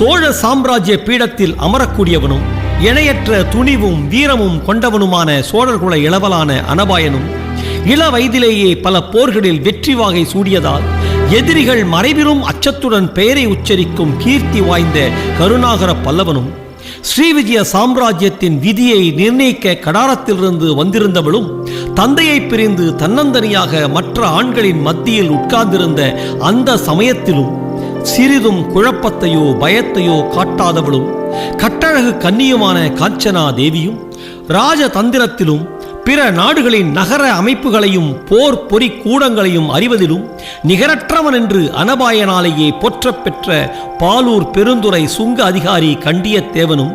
சோழ சாம்ராஜ்ய பீடத்தில் அமரக்கூடியவனும் இணையற்ற துணிவும் வீரமும் கொண்டவனுமான சோழர்குல இளவலான அனபாயனும் இள வயதிலேயே பல போர்களில் வெற்றி வாகை சூடியதால் எதிரிகள் மறைவிலும் அச்சத்துடன் பெயரை உச்சரிக்கும் கீர்த்தி வாய்ந்த கருணாகர பல்லவனும் ஸ்ரீவிஜய சாம்ராஜ்யத்தின் விதியை நிர்ணயிக்க கடாரத்திலிருந்து வந்திருந்தவளும் தந்தையை பிரிந்து தன்னந்தனியாக மற்ற ஆண்களின் மத்தியில் உட்கார்ந்திருந்த அந்த சமயத்திலும் சிறிதும் குழப்பத்தையோ பயத்தையோ காட்டாதவளும் கட்டழகு கன்னியுமான காஞ்சனா தேவியும் ராஜதந்திரத்திலும் பிற நாடுகளின் நகர அமைப்புகளையும் போர் பொறி கூடங்களையும் அறிவதிலும் நிகரற்றவன் என்று அனபாயனாலேயே போற்றப்பெற்ற பாலூர் பெருந்துறை சுங்க அதிகாரி கண்டியத்தேவனும்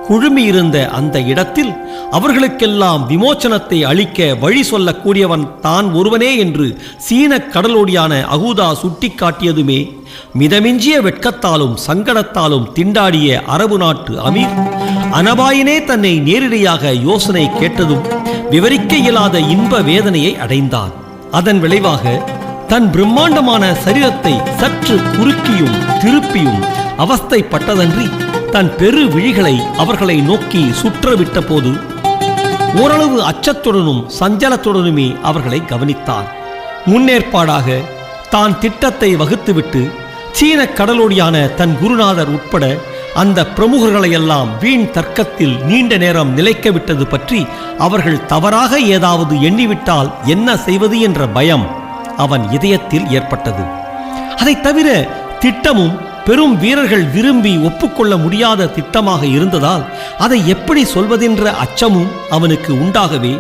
குழுமியிருந்த அந்த இடத்தில் அவர்களுக்கெல்லாம் விமோச்சனத்தை அளிக்க வழி சொல்லக்கூடியவன் தான் ஒருவனே என்று சீன கடலோடியான அகூதா சுட்டிக்காட்டியதுமே மிதமிஞ்சிய வெட்கத்தாலும் சங்கடத்தாலும் திண்டாடிய அரபு நாட்டு அமீர் அனபாயனே தன்னை நேரடியாக யோசனை கேட்டதும் விவரிக்க இயலாத இன்ப வேதனையை அடைந்தான். அதன் விளைவாக தன் பிரம்மாண்டமான சரீரத்தை சற்று குறுக்கியும் திருப்பியும் அவஸ்தைப்பட்டதன்றி தன் பெரு விழிகளை அவர்களை நோக்கி சுற்றவிட்ட போது ஓரளவு அச்சத்துடனும் சஞ்சலத்துடனுமே அவர்களை கவனித்தான். முன்னேற்பாடாக தான் திட்டத்தை வகுத்துவிட்டு சீன கடலோடியான தன் குருநாதர் உட்பட அந்த பிரமுகர்களையெல்லாம் வீண் தர்க்கத்தில் நீண்ட நேரம் நிலைக்க விட்டது பற்றி அவர்கள் தவறாக ஏதாவது எண்ணிவிட்டால் என்ன செய்வது என்ற பயம் அவன் இதயத்தில் ஏற்பட்டது. அதை தவிர திட்டமும் பெரும் வீரர்கள் விரும்பி ஒப்புக்கொள்ள முடியாத திட்டமாக இருந்ததால் அதை எப்படி சொல்வதென்ற அச்சமும் அவனுக்கு உண்டாகவே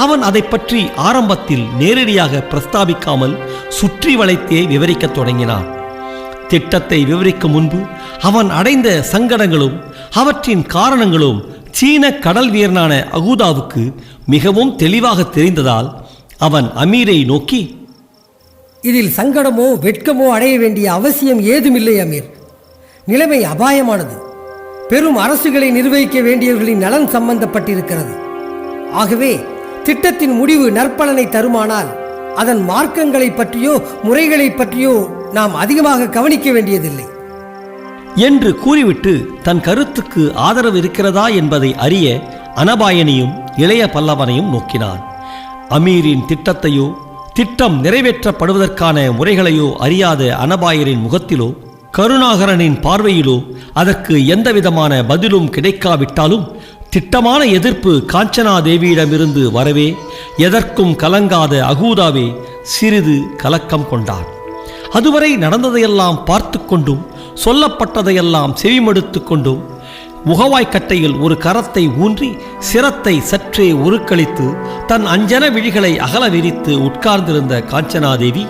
அவன் அதை பற்றி ஆரம்பத்தில் நேரடியாக பிரஸ்தாபிக்காமல் சுற்றி வளைத்தே விவரிக்கத் தொடங்கினான். திட்டத்தை விவரிக்கும் முன்பு அவன் அடைந்த சங்கடங்களும் அவற்றின் காரணங்களும் சீன கடல் வீரனான அகூதாவுக்கு மிகவும் தெளிவாக தெரிந்ததால் அவன் அமீரை நோக்கி, இதில் சங்கடமோ வெட்கமோ அடைய வேண்டிய அவசியம் ஏதுமில்லை அமீர். நிலைமை அபாயமானது. பெரும் அரசுகளை நிர்வகிக்க வேண்டியவர்களின் நலன் சம்பந்தப்பட்டிருக்கிறது. ஆகவே திட்டத்தின் முடிவு நற்பலனை தருமானால் அதன் மார்க்கங்களை பற்றியோ முறைகளை பற்றியோ நாம் அதிகமாக கவனிக்க வேண்டியதில்லை என்று கூறிவிட்டு தன் கருத்துக்கு ஆதரவு இருக்கிறதா என்பதை அறிய அனபாயனையும் இளைய பல்லவனையும் நோக்கினான். அமீரின் திட்டத்தையோ திட்டம் நிறைவேற்றப்படுவதற்கான முறைகளையோ அறியாத அனபாயரின் முகத்திலோ கருணாகரனின் பார்வையிலோ அதற்கு எந்தவிதமான பதிலும் கிடைக்காவிட்டாலும் திட்டமான எதிர்ப்பு காஞ்சனா தேவியிடமிருந்து வரவே எதற்கும் கலங்காத அகூதாவே சிறிது கலக்கம் கொண்டான். அதுவரை நடந்ததையெல்லாம் பார்த்து கொண்டும் சொல்லப்பட்டதையெல்லாம் செவிமடுத்து கொண்டும் முகவாய்க்கட்டையில் ஒரு கரத்தை ஊன்றி சிரத்தை சற்றே உருக்களித்து தன் அஞ்சன விழிகளை அகல விரித்து உட்கார்ந்திருந்த காஞ்சனாதேவி,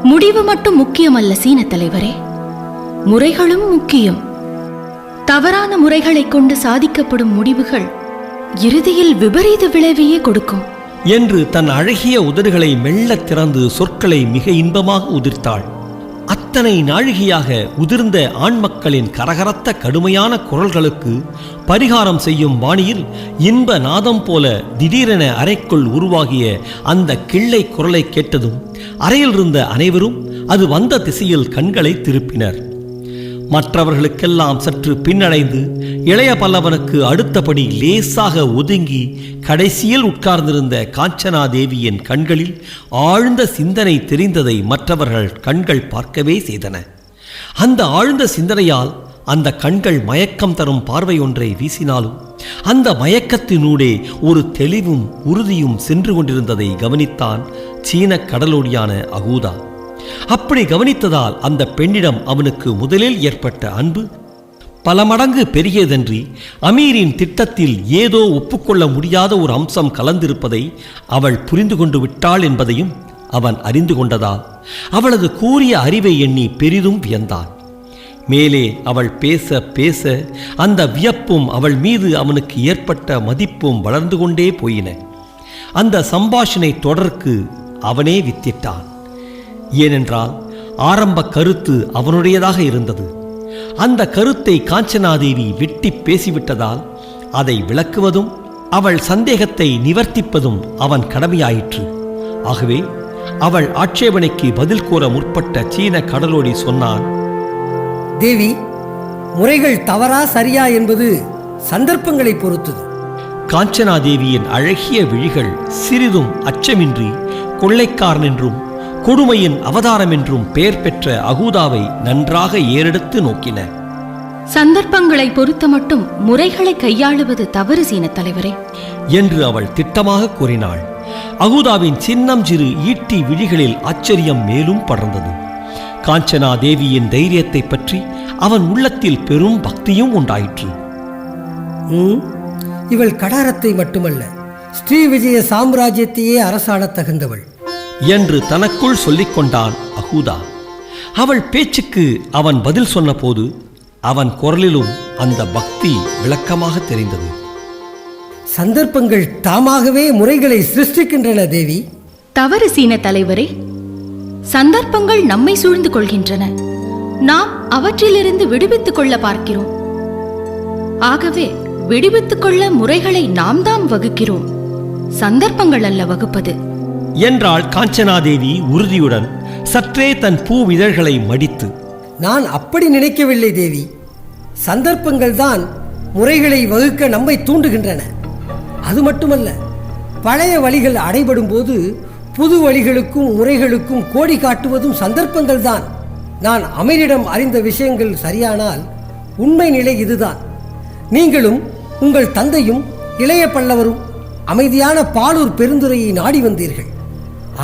முடிவு மட்டும் முக்கியமல்ல சீன தலைவரே, முறைகளும் முக்கியம். தவறான முறைகளை கொண்டு சாதிக்கப்படும் முடிவுகள் இறுதியில் விபரீத விளைவையே கொடுக்கும் என்று தன் அழகிய உதடுகளை மெல்ல திறந்து சொற்களை மிக இன்பமாக உதிர்த்தாள். அத்தனை நாழிகையாக உதிர்ந்த ஆண் மக்களின் கரகரத்த கடுமையான குரல்களுக்கு பரிகாரம் செய்யும் பாணியில் இன்ப நாதம் போல திடீரென அறைக்குள் உருவாகிய அந்த கிள்ளை குரலை கேட்டதும் அறையில் இருந்த அனைவரும் அது வந்த திசையில் கண்களை திருப்பினர். மற்றவர்களுக்கெல்லாம் சற்று பின்னடைந்து இளைய பல்லவனுக்கு அடுத்தபடி லேசாக ஒதுங்கி கடைசியில் உட்கார்ந்திருந்த காஞ்சனா தேவியின் கண்களில் ஆழ்ந்த சிந்தனை தெரிந்ததை மற்றவர்கள் கண்கள் பார்க்கவே செய்தன. அந்த ஆழ்ந்த சிந்தனையால் அந்த கண்கள் மயக்கம் தரும் பார்வை ஒன்றை வீசினாலும் அந்த மயக்கத்தினூடே ஒரு தெளிவும் உறுதியும் சென்று கொண்டிருந்ததை கவனித்தான் சீன கடலோடியான அகூதா. அப்படி கவனித்ததால் அந்த பெண்ணிடம் அவனுக்கு முதலில் ஏற்பட்ட அன்பு பல மடங்கு பெரியதன்றி அமீரின் திட்டத்தில் ஏதோ ஒப்புக்கொள்ள முடியாத ஒரு அம்சம் கலந்திருப்பதை அவள் புரிந்து கொண்டு விட்டாள் என்பதையும் அவன் அறிந்து கொண்டதால் அவளது கூரிய அறிவை எண்ணி பெரிதும் வியந்தான். மேலே அவள் பேச பேச அந்த வியப்பும் அவள் மீது அவனுக்கு ஏற்பட்ட மதிப்பும் வளர்ந்து கொண்டே போயின. அந்த சம்பாஷணை தொடர்க்கு அவனே வித்திட்டான். ஏனென்றால் ஆரம்ப கருத்து அவனுடையதாக இருந்தது. அந்த கருத்தை காஞ்சனாதேவி வெட்டி பேசிவிட்டதால் அதை விளக்குவதும் அவள் சந்தேகத்தை நிவர்த்திப்பதும் அவன் கடமையாயிற்று. ஆகவே அவள் ஆட்சேபனைக்கு பதில் கூற முற்பட்ட சீன கடலோடி சொன்னான், தேவி, முறைகள் தவறா சரியா என்பது சந்தர்ப்பங்களை பொறுத்தது. காஞ்சனாதேவியின் அழகிய விழிகள் சிறிதும் அச்சமின்றி கொள்ளைக்காரன் என்றும் கொடுமையின் அவதாரம் என்றும் பெயர் பெற்ற அகூதாவை நன்றாக ஏறெடுத்து நோக்கின. சந்தர்ப்பங்களை பொறுத்த மட்டும் முறைகளை கையாளுவது தவறு சீன தலைவரே என்று அவள் திட்டமாக கூறினாள். அகூதாவின் சின்னம் சிறு ஈட்டி விழிகளில் ஆச்சரியம் மேலும் படர்ந்தது. காஞ்சனா தேவியின் தைரியத்தை பற்றி அவன் உள்ளத்தில் பெரும் பக்தியும் உண்டாயிற்று. இவள் கடாரத்தை மட்டுமல்ல, ஸ்ரீ விஜய சாம்ராஜ்யத்தையே அரசாளத் தகுந்தவள் என்று தனக்குள் சொல்லிக் கொண்டான் அகூதா. அவள் பேச்சுக்கு அவன் பதில் சொன்னபோது அவன் குரலிலும் அந்த பக்தி விளக்கமாக தெரிந்தது. சந்தர்ப்பங்கள் தாமாகவே முறைகளை சிருஷ்டிக்கின்றன தேவி. தவறு சீன தலைவரே. சந்தர்ப்பங்கள் நம்மை சூழ்ந்து கொள்கின்றன, நாம் அவற்றிலிருந்து விடுவித்துக் கொள்ள பார்க்கிறோம். ஆகவே விடுவித்துக் கொள்ள முறைகளை நாம் தாம் வகுக்கிறோம், சந்தர்ப்பங்கள் அல்ல வகுப்பது என்றாள் காஞ்சனாதேவி உறுதியுடன், சற்றே தன் பூ இதழ்களை மடித்து. நான் அப்படி நினைக்கவில்லை தேவி. சந்தர்ப்பங்கள் தான் முறைகளை வகுக்க நம்மை தூண்டுகின்றன. அது மட்டுமல்ல, பழைய வழிகள் அடைபடும் போது புது வழிகளுக்கும் முறைகளுக்கும் கோடி காட்டுவதும் சந்தர்ப்பங்கள் தான். நான் அமீரிடம் அறிந்த விஷயங்கள் சரியானால் உண்மை நிலை இதுதான். நீங்களும் உங்கள் தந்தையும் இளைய பல்லவரும் அமைதியான பாலூர் பெருந்துறையை நாடி வந்தீர்கள்.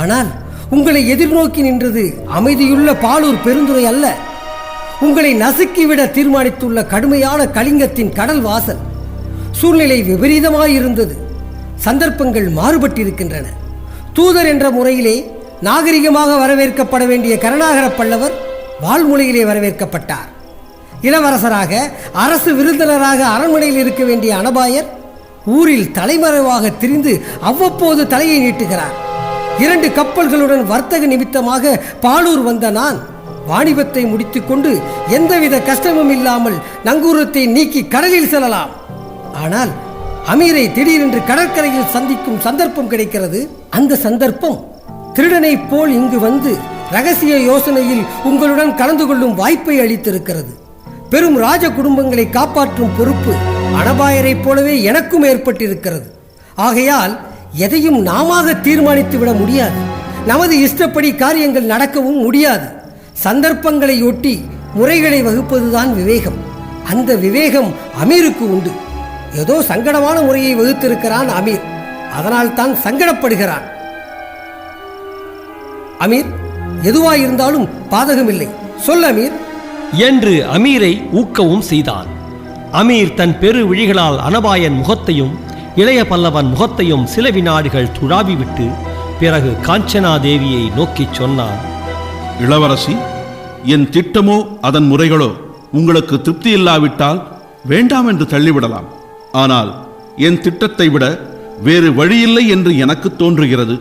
ஆனால் உங்களை எதிர்நோக்கி நின்றது அமைதியுள்ள பாலூர் பெருந்துறை அல்ல, உங்களை நசுக்கிவிட தீர்மானித்துள்ள கடுமையான கலிங்கத்தின் கடல் வாசல். சூழ்நிலை விபரீதமாயிருந்தது. சந்தர்ப்பங்கள் மாறுபட்டிருக்கின்றன. தூதர் என்ற முறையிலே நாகரிகமாக வரவேற்கப்பட வேண்டிய கருணாகர பல்லவர் வாழ்முறையிலே வரவேற்கப்பட்டார். இளவரசராக அரசு விருந்தினராக அரண்மனையில் இருக்க வேண்டிய அனபாயர் ஊரில் தலைமறைவாக திரிந்து அவ்வப்போது தலையை நீட்டுகிறார். 2 கப்பல்களுடன் வர்த்தக நிமித்தமாக பாலூர் வந்த நான் வாணிபத்தை முடித்துக்கொண்டு எந்தவித கஷ்டமும் இல்லாமல் நங்கூரத்தை நீக்கி கடலில் செல்லலாம். ஆனால் அமீரை திடீரென்று கடற்கரையில் சந்திக்கும் சந்தர்ப்பம் கிடைக்கிறது. அந்த சந்தர்ப்பம் திருடனைப் போல் இங்கு வந்து ரகசிய யோசனையில் உங்களுடன் கலந்து கொள்ளும் வாய்ப்பை அளித்திருக்கிறது. பெரும் ராஜ குடும்பங்களை காப்பாற்றும் பொறுப்பு அனபாயரைப் போலவே எனக்கும் ஏற்பட்டிருக்கிறது. ஆகையால் எதையும் நாமாக தீர்மானித்து விட முடியாது. நமது இஷ்டப்படி காரியங்கள் நடக்கவும் முடியாது. சந்தர்ப்பங்களை ஒட்டி முறைகளை வகுப்பதுதான் விவேகம். அந்த விவேகம் அமீருக்கு உண்டு. ஏதோ சங்கடமான முறையை வகுத்திருக்கிறான் அமீர், அதனால் தான் சங்கடப்படுகிறான். அமீர், எதுவாயிருந்தாலும் பாதகமில்லை, சொல் அமீர் என்று அமீரை ஊக்கவும் செய்தான். அமீர் தன் பெரு விழிகளால் அனபாயன் முகத்தையும் இளைய பல்லவன் முகத்தையும் சில வினாடிகள் துழாவிவிட்டு பிறகு காஞ்சனாதேவியை நோக்கிச் சொன்னான். இளவரசி, என் திட்டமோ அதன் முறைகளோ உங்களுக்கு திருப்தி இல்லாவிட்டால் வேண்டாம் என்று தள்ளிவிடலாம். ஆனால் என் திட்டத்தை விட வேறு வழியில்லை என்று எனக்கு தோன்றுகிறது.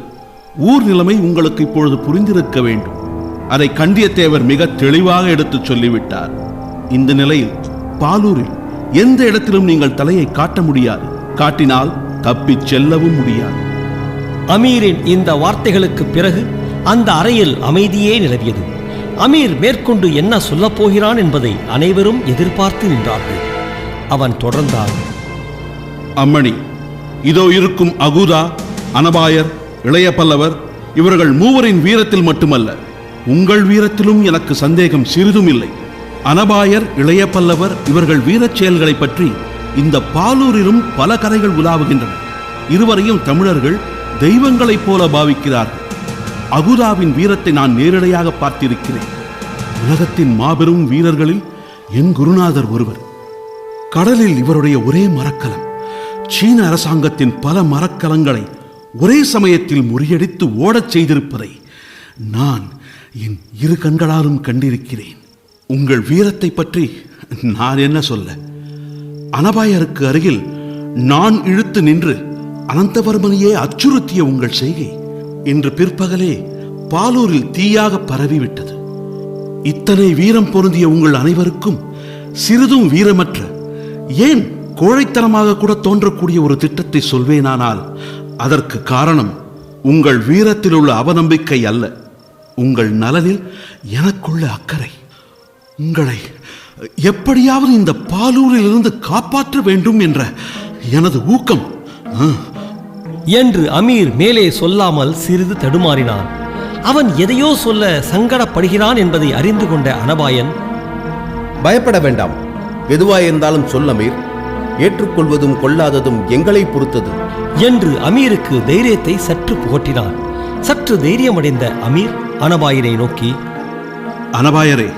ஊர் நிலைமை உங்களுக்கு இப்பொழுது புரிந்திருக்க வேண்டும். அதை கண்டியத்தேவர் மிக தெளிவாக எடுத்துச் சொல்லிவிட்டார். இந்த நிலையில் பாலூரில் எந்த இடத்திலும் நீங்கள் தலையை காட்ட முடியாது. காட்டினால் தப்பிச் செல்லவும் முடியாது. அமீரின் இந்த வார்த்தைகளுக்கு பிறகு அந்த அறையில் அமைதியே நிலவியது. அமீர் மேற்கொண்டு என்ன சொல்லப் போகிறான் என்பதை அனைவரும் எதிர்பார்த்து நின்றார்கள். அவன் தொடர்ந்தான். அம்மணி, இதோ இருக்கும் அகூதா, அனபாயர், இளைய பல்லவர் இவர்கள் மூவரின் வீரத்தில் மட்டுமல்ல, உங்கள் வீரத்திலும் எனக்கு சந்தேகம் சிறிதும் இல்லை. அனபாயர், இளைய பல்லவர் இவர்கள் வீரச் செயல்களை பற்றி இந்த பாலூரிலும் பல கதைகள் உலாவுகின்றன. இருவரையும் தமிழர்கள் தெய்வங்களைப் போல பாவிக்கிறார்கள். அகூதாவின் வீரத்தை நான் நேரடியாக பார்த்திருக்கிறேன். உலகத்தின் மாபெரும் வீரர்களில் என் குருநாதர் ஒருவர். கடலில் இவருடைய ஒரே மரக்கலம் சீன அரசாங்கத்தின் பல மரக்கலங்களை ஒரே சமயத்தில் முறியடித்து ஓடச் செய்திருப்பதை நான் என் 2 கண்களாலும் கண்டிருக்கிறேன். உங்கள் வீரத்தை பற்றி நான் என்ன சொல்ல? அனபாயருக்கு அருகில் நான் இழுத்து நின்று அனந்தவர்மனையே அச்சுறுத்திய உங்கள் செய்கை இன்று பிற்பகலே பாலூரில் தீயாக பரவிவிட்டது. இத்தனை வீரம் பொருந்திய உங்கள் அனைவருக்கும் சிறிதும் வீரமற்ற, ஏன் கோழைத்தனமாக கூட தோன்றக்கூடிய ஒரு திட்டத்தை சொல்வேனானால் அதற்கு காரணம் உங்கள் வீரத்தில் உள்ள அவநம்பிக்கை அல்ல, உங்கள் நலனில் எனக்குள்ள அக்கறை. உங்களை எப்படியாவது இந்த பாலூரில் இருந்து காப்பாற்ற வேண்டும் என்ற எனது ஊக்கம். என்று அமீர் மேலே சொல்லாமல் சிறிது தடுமாறினான். அவன் எதையோ சொல்ல சங்கடப்படுகிறான் என்பதை அறிந்து கொண்ட அனபாயன், பயப்பட வேண்டாம், எதுவாயிருந்தாலும் சொல் அமீர், ஏற்றுக்கொள்வதும் கொள்ளாததும் எங்களை பொறுத்தது என்று அமீருக்கு தைரியத்தை சற்று புகட்டினான். சற்று தைரியமடைந்த அமீர் அனபாயரை நோக்கி, அனபாயரே,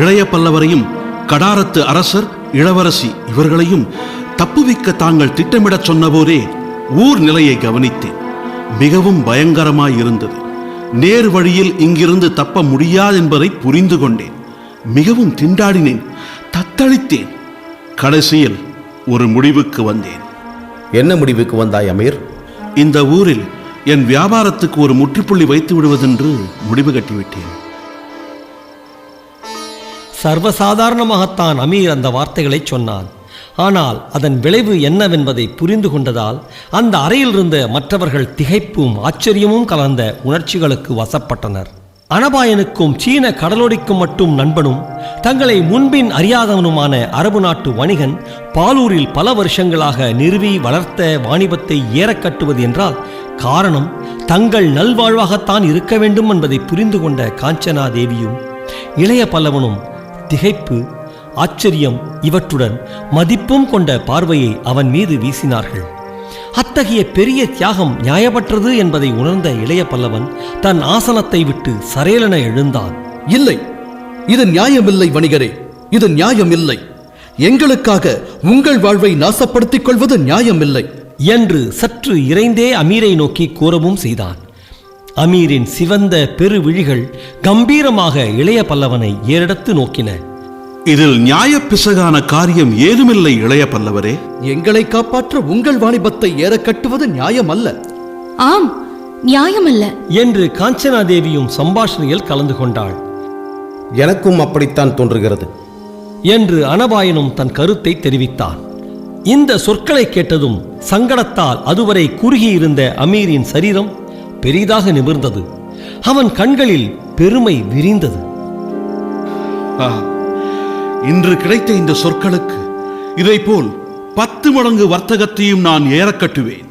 இளைய பல்லவரையும் கடாரத்து அரசர் இளவரசி இவர்களையும் தப்புவிக்க தாங்கள் திட்டமிடச் சொன்னபோதே ஊர் நிலையை கவனித்தேன். மிகவும் பயங்கரமாயிருந்தது. நேர் வழியில் இங்கிருந்து தப்ப முடியாதென்பதை புரிந்து கொண்டேன். மிகவும் திண்டாடினேன், தத்தளித்தேன். கடைசியில் ஒரு முடிவுக்கு வந்தேன். என்ன முடிவுக்கு வந்தாய் அமீர்? இந்த ஊரில் என் வியாபாரத்துக்கு ஒரு முற்றுப்புள்ளி வைத்து விடுவதென்று முடிவு கட்டிவிட்டேன். சர்வசாதாரணமாகத்தான் அமீர் அந்த வார்த்தைகளை சொன்னான். ஆனால் அதன் விளைவு என்னவென்பதை புரிந்து கொண்டதால் அந்த அறையில் இருந்த மற்றவர்கள் திகைப்பும் ஆச்சரியமும் கலந்த உணர்ச்சிகளுக்கு வசப்பட்டனர். அனபாயனுக்கும் சீன கடலோடிக்கும் மட்டும் நண்பனும் தங்களை முன்பின் அறியாதவனுமான அரபு நாட்டு வணிகன் பாலூரில் பல வருஷங்களாக நிறுவி வளர்த்த வாணிபத்தை ஏறக்கட்டுவது என்றால் காரணம் தங்கள் நல்வாழ்வாகத்தான் இருக்க வேண்டும் என்பதை புரிந்து கொண்ட காஞ்சனா தேவியும் இளைய பல்லவனும் திகைப்பு, ஆச்சரியம் இவற்றுடன் மதிப்பும் கொண்ட பார்வையை அவன் மீது வீசினார்கள். அத்தகைய பெரிய தியாகம் நியாயப்பற்றது என்பதை உணர்ந்த இளைய பல்லவன் தன் ஆசனத்தை விட்டு சரேலென எழுந்தான். இல்லை, இது நியாயமில்லை வணிகரே, இது நியாயமில்லை. எங்களுக்காக உங்கள் வாழ்வை நாசப்படுத்திக் கொள்வது நியாயமில்லை என்று சற்று இறைந்தே அமீரை நோக்கி கூறவும் செய்தான். அமீரின் சிவந்த பெரு விழிகள் கம்பீரமாக இளைய பல்லவனை ஏறெடுத்து நோக்கின. இதில் நியாய பிசகான காரியம் ஏதுமில்லை இளைய பல்லவரே. எங்களை காப்பாற்ற உங்கள் வாணிபத்தை ஏற கட்டுவது நியாயமல்ல. ஆம், நியாயமல்ல என்று காஞ்சனா தேவியும் சம்பாஷணையில் கலந்து கொண்டாள். எனக்கும் அப்படித்தான் தோன்றுகிறது என்று அனபாயனும் தன் கருத்தை தெரிவித்தான். இந்த சொற்களை கேட்டதும் சங்கடத்தால் அதுவரை குறுகியிருந்த அமீரின் சரீரம் பெரிதாக நிமிர்ந்தது. அவன் கண்களில் பெருமை விரிந்தது. இன்று கிடைத்த இந்த சொற்களுக்கு இதைப்போல் 10 மடங்கு வர்த்தகத்தையும் நான் ஏறக்கட்டுவேன்.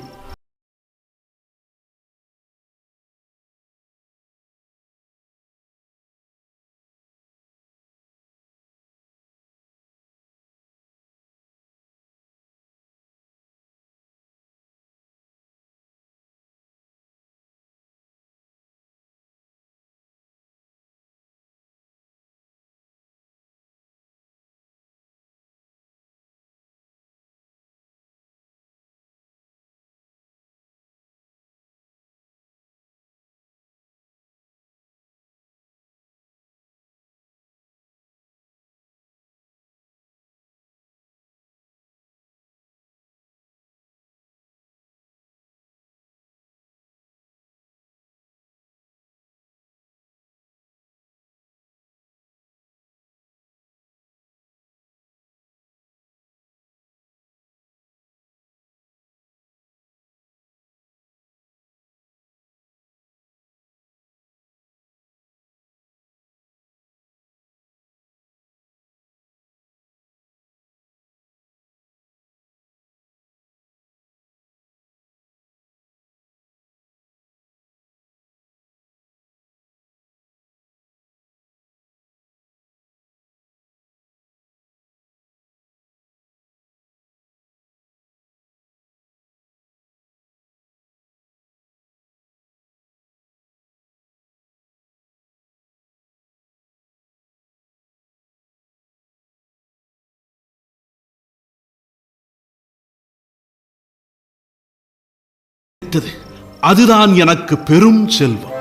அதுதான் எனக்கு பெரும் செல்வம்.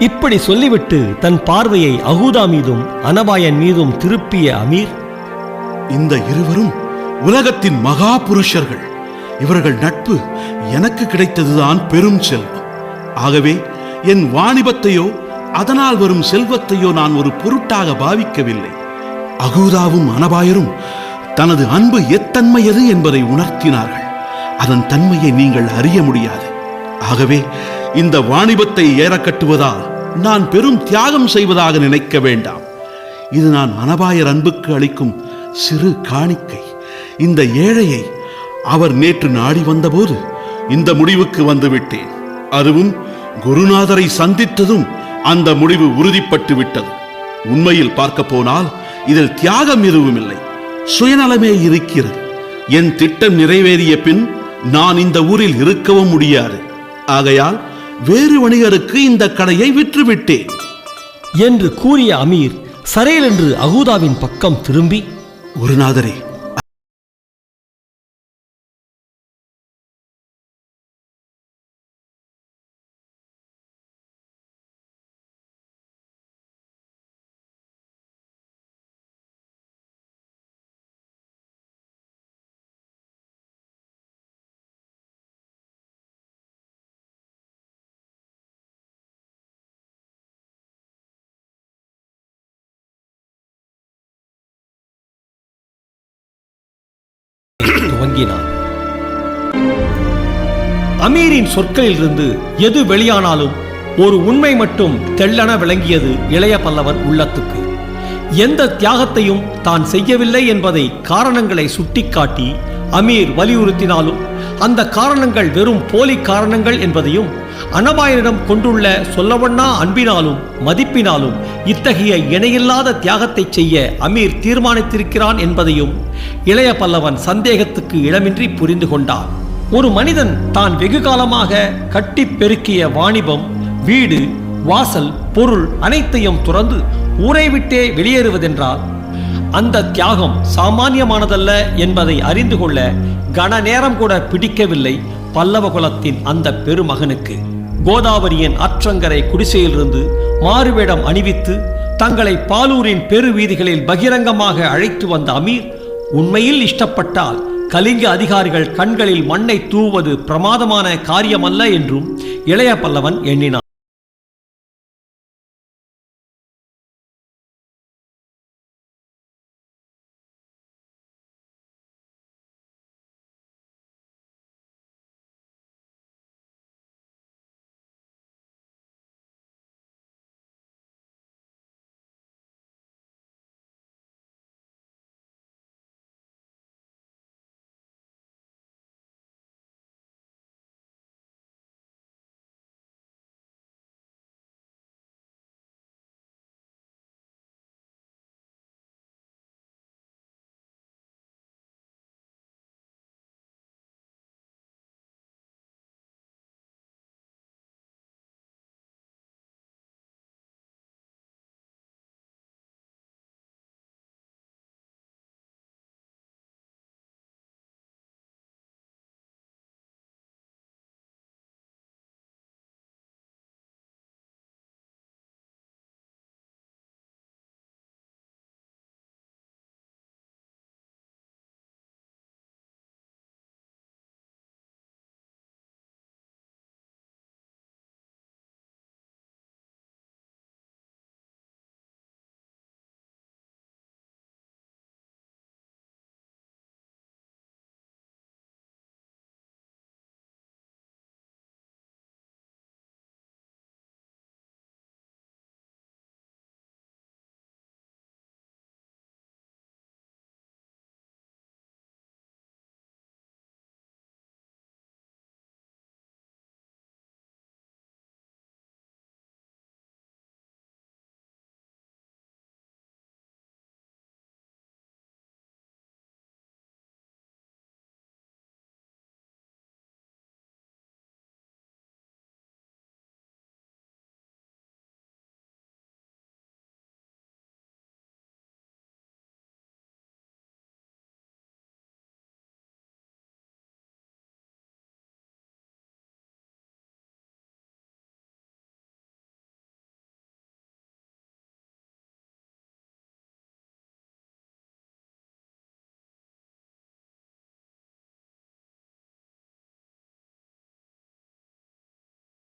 இப்படி சொல்லிவிட்டு தன் பார்வையை அகூதா மீதும் அனபாயன் மீதும் திருப்பிய அமீர், இந்த இருவரும் உலகத்தின் மகா புருஷர்கள். இவர்கள் நட்பு எனக்கு கிடைத்ததுதான் பெரும் செல்வம். ஆகவே என் வாணிபத்தையோ அதனால் வரும் செல்வத்தையோ நான் ஒரு பொருட்டாக பாவிக்கவில்லை. அகூதாவும் அனபாயரும் தனது அன்பு எத்தன்மையது என்பதை உணர்த்தினார்கள். அதன் தன்மையை நீங்கள் அறிய முடியாது. ஆகவே இந்த வாணிபத்தை ஏறக்கட்டுவதால் நான் பெரும் தியாகம் செய்வதாக நினைக்க வேண்டாம். இது நான் அனபாயர் அன்புக்கு அளிக்கும் சிறு காணிக்கை. இந்த ஏழையை அவர் நேற்று நாடி வந்தபோது இந்த முடிவுக்கு வந்துவிட்டேன். அதுவும் குருநாதரை சந்தித்ததும் அந்த முடிவு உறுதிப்பட்டு விட்டது. உண்மையில் பார்க்க போனால் இதில் தியாகம் எதுவும் இல்லை, சுயநலமே இருக்கிறது. என் திட்டம் நிறைவேறிய பின் நான் இந்த ஊரில் இருக்கவும் முடியாது. ஆகையால் வேறு வணிகருக்கு இந்த கடையை விற்றுவிட்டேன் என்று கூறிய அமீர் சரேல் என்று அகூதாவின் பக்கம் திரும்பி, குருநாதரே, துவங்கினார். அமீரின் சொற்களிலிருந்து எது வெளியானாலும் ஒரு உண்மை மட்டும் தெள்ளென விளங்கியது இளைய பல்லவன் உள்ளத்துக்கு. எந்த தியாகத்தையும் தான் செய்யவில்லை என்பதை காரணங்களை சுட்டிக்காட்டி அமீர் வலியுறுத்தினாலும் அந்த காரணங்கள் வெறும் போலி காரணங்கள் என்பதையும், அனபாயனிடம் கொண்டுள்ள சொல்லவண்ணா அன்பினாலும் மதிப்பினாலும் இத்தகைய இணையில்லாத தியாகத்தை செய்ய அமீர் தீர்மானித்திருக்கிறான் என்பதையும் இளைய பல்லவன் சந்தேகத்துக்கு இடமின்றி புரிந்து கொண்டான். ஒரு மனிதன் தான் வெகு காலமாக கட்டி பெருக்கிய வாணிபம், வீடு, வாசல், பொருள் அனைத்தையும் துறந்து ஊரை விட்டே வெளியேறுவதென்றால் அந்த தியாகம் சாமானியமானதல்ல என்பதை அறிந்து கொள்ள கன நேரம் கூட பிடிக்கவில்லை பல்லவ குலத்தின் அந்த பெருமகனுக்கு. கோதாவரியின் அற்றங்கரை குடிசையிலிருந்து மாறுவேடம் அணிவித்து தங்களை பாலூரின் பெரு வீதிகளில் பகிரங்கமாக அழைத்து வந்த அமீர் உண்மையில் இஷ்டப்பட்டால் கலிங்க அதிகாரிகள் கண்களில் மண்ணை தூவுவது பிரமாதமான காரியமல்ல என்றும் இளைய பல்லவன் எண்ணினான்.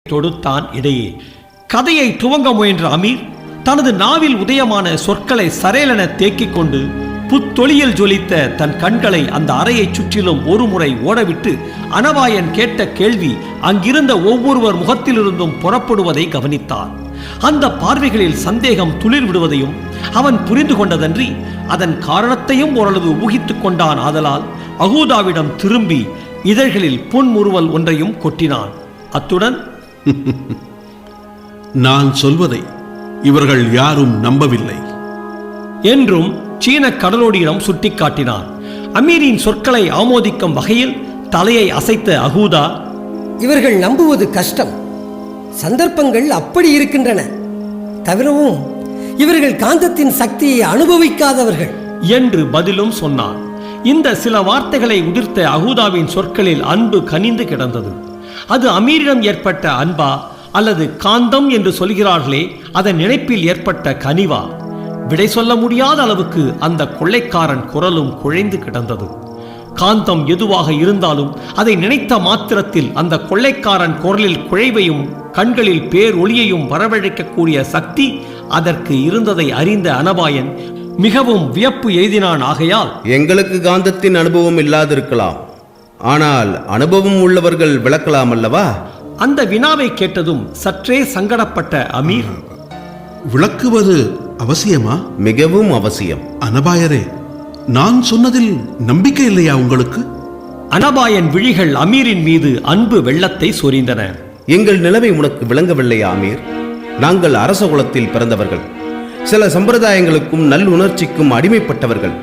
தொடுத்தான் இடையே. கதையை துவங்க முயன்ற அமீர் தனது நாவில் உதயமான சொற்களை சரேலென தேக்கிக் கொண்டு புத்தொளியில் ஜொலித்த தன் கண்களை அந்த அறையைச் சுற்றிலும் ஒரு முறை ஓடவிட்டு அனபாயன் கேட்ட கேள்வி அங்கிருந்த ஒவ்வொருவர் முகத்திலிருந்தும் புறப்படுவதை கவனித்தார். அந்த பார்வைகளில் சந்தேகம் துளிர் விடுவதையும் அவன் புரிந்து கொண்டதன்றி அதன் காரணத்தையும் ஓரளவு ஊகித்துக் கொண்டான். ஆதலால் அகூதாவிடம் திரும்பி இதழ்களில் புன்முறுவல் ஒன்றையும் கொட்டினான். அத்துடன், நான் சொல்வதை இவர்கள் யாரும் நம்பவில்லை என்றும் சீன கடலோடியிடம் சுட்டிக்காட்டினான். அமீரின் சொற்களை ஆமோதிக்கும் வகையில் தலையை அசைத்த அகூதா, இவர்கள் நம்புவது கஷ்டம். சந்தர்ப்பங்கள் அப்படி இருக்கின்றன. தவிரவும் இவர்கள் காந்தத்தின் சக்தியை அனுபவிக்காதவர்கள் என்று பதிலும் சொன்னான். இந்த சில வார்த்தைகளை உதிர்த்த அகூதாவின் சொற்களில் அன்பு கனிந்து கிடந்தது. அது அமீரிடம் ஏற்பட்ட அன்பா அல்லது காந்தம் என்று சொல்கிறார்களே அதன் நினைப்பில் ஏற்பட்ட கனிவா? விடை சொல்ல முடியாத அளவுக்கு அந்த கொள்ளைக்காரன் குரலும் குழைந்து கிடந்தது. காந்தம் எதுவாக இருந்தாலும் அதை நினைத்த மாத்திரத்தில் அந்த கொள்ளைக்காரன் குரலில் குழைவையும் கண்களில் பேர் ஒளியையும் வரவழைக்கக்கூடிய சக்தி அதற்கு இருந்ததை அறிந்த அனபாயன் மிகவும் வியப்பு எய்தினான். ஆகையால், எங்களுக்கு காந்தத்தின் அனுபவம் இல்லாதிருக்கலாம், ஆனால் அனுபவம் உள்ளவர்கள் விளக்கலாம் அல்லவா? அந்த வினாவை கேட்டதும் சற்றே சங்கடப்பட்ட அமீர், விளக்குவது அவசியமா? மிகவும் அவசியம். அனபாயரே, நான் சொன்னதில் நம்பிக்கை இல்லையா உங்களுக்கு? அனபாயன் விழிகள் அமீரின் மீது அன்பு வெள்ளத்தை சொரிந்தன. எங்கள் நிலைமை உனக்கு விளங்கவில்லையா அமீர்? நாங்கள் அரச குலத்தில் பிறந்தவர்கள், சில சம்பிரதாயங்களுக்கும் நல்லுணர்ச்சிக்கும் அடிமைப்பட்டவர்கள்.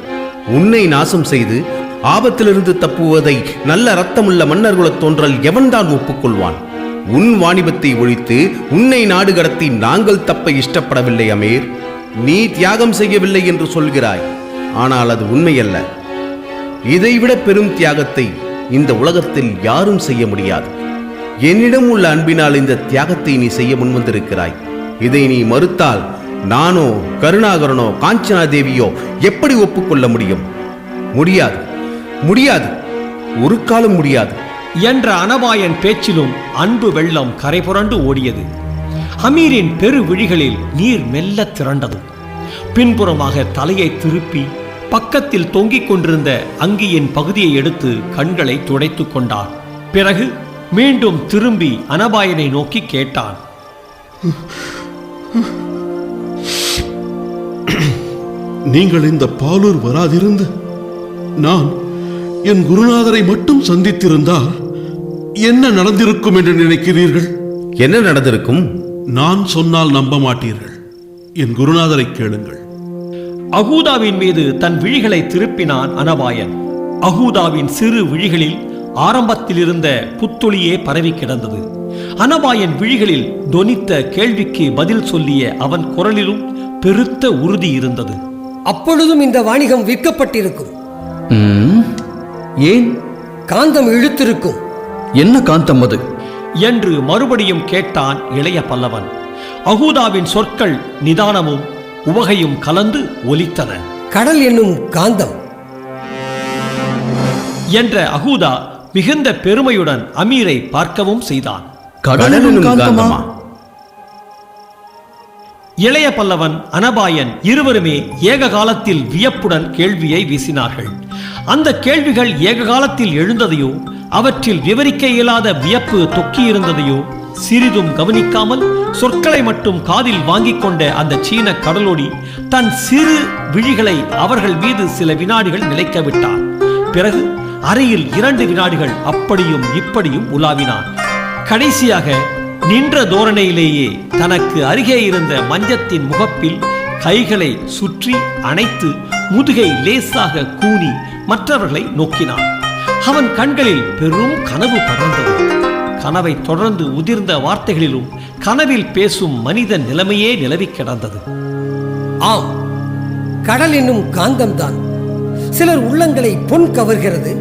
உன்னை நாசம் செய்து ஆபத்திலிருந்து தப்புவதை நல்ல இரத்தமுள்ள மன்னர் குலத் தோன்றல் எவன்தான் ஒப்புக்கொள்வான்? உன் வாணிபத்தை ஒழித்து உன்னை நாடு கடத்தி நாங்கள் தப்ப இஷ்டப்படவில்லை அமீர். நீ தியாகம் செய்யவில்லை என்று சொல்கிறாய், ஆனால் அது உண்மையல்ல. இதைவிட பெரும் தியாகத்தை இந்த உலகத்தில் யாரும் செய்ய முடியாது. என்னிடம் உள்ள அன்பினால் இந்த தியாகத்தை நீ செய்ய முன்வந்திருக்கிறாய். இதை நீ மறுத்தால் நானோ கருணாகரனோ காஞ்சனா தேவியோ எப்படி ஒப்புக்கொள்ள முடியும்? முடியாது, முடியாது, ஒரு காலம் முடியாது என்ற அனபாயன் பேச்சிலும் அன்பு வெள்ளம் கரை புரண்டு ஓடியது. அமீரின் பெரு விழிகளில் நீர் மெல்ல திரண்டது. பின்புறமாக தலையை திருப்பி பக்கத்தில் தொங்கிக் கொண்டிருந்த அங்கியின் பகுதியை எடுத்து கண்களை துடைத்துக் கொண்டார். பிறகு மீண்டும் திரும்பி அனபாயனை நோக்கி கேட்டான், நீங்கள் இந்த பாலூர் வராதிருந்து நான் என் குருநாதரை மட்டும் சந்தித்திருந்தால் என்ன நடந்திருக்கும் என்று நினைக்கிறீர்கள்? என்ன நடந்திருக்கும்? நான் சொன்னால் நம்ப மாட்டீர்கள். என் குருநாதரை கேளுங்கள். அகூதாவின் மீது தன் விழிகளை திருப்பினான் அனபாயன். அகூதாவின் சிறு விழிகளில் ஆரம்பத்தில் இருந்த புத்தொளியே பரவி கிடந்தது. அனபாயன் விழிகளில் தொனித்த கேள்விக்கு பதில் சொல்லிய அவன் குரலிலும் பெருத்த உறுதி இருந்தது. அப்பொழுதும் இந்த வாணிகம் விற்கப்பட்டிருக்கும். ஏன்? காந்தம் இழுத்திருக்கும். என்ன காந்தம் அது என்று மறுபடியும் கேட்டான் இளைய பல்லவன். அகூதாவின் சொற்கள் நிதானமும் உவகையும் கலந்து ஒலித்தன. கடல் என்னும் காந்தம் என்ற அகூதா மிகுந்த பெருமையுடன் அமீரை பார்க்கவும் செய்தான். கடல் என்னும் காந்தமா? இளைய பல்லவன், அனபாயன் இருவருமே ஏக காலத்தில் வியப்புடன் கேள்வியை வீசினார்கள். அந்த கேள்விகள் ஏக காலத்தில் எழுந்ததையோ அவற்றில் விவரிக்க இயலாத வியப்பு தொக்கியிருந்ததையோ சிறிதும் கவனிக்காமல் சொற்களை மட்டும் காதில் வாங்கிக் கொண்ட அந்த சீன கடலோடி தன் சிறு விழிகளை அவர்கள் மீது சில வினாடிகள் நிலைக்க விட்டான். பிறகு அறையில் 2 வினாடிகள் அப்படியும் இப்படியும் உலாவினான். கடைசியாக நின்ற தோரணையிலேயே தனக்கு அருகே இருந்த மஞ்சத்தின் முகப்பில் கைகளை சுற்றி அணைத்து முதுகை லேசாக கூனி மற்றவர்களை நோக்கினான். அவன் கண்களில் பெரும் கனவு படர்ந்தது. கனவை தொடர்ந்து உதிர்ந்த வார்த்தைகளிலும் கனவில் பேசும் மனித நிலைமையே நிலவி கிடந்தது. ஆம், கடல் என்னும் காந்தம்தான். சிலர் உள்ளங்களை பொன் கவர்கிறது,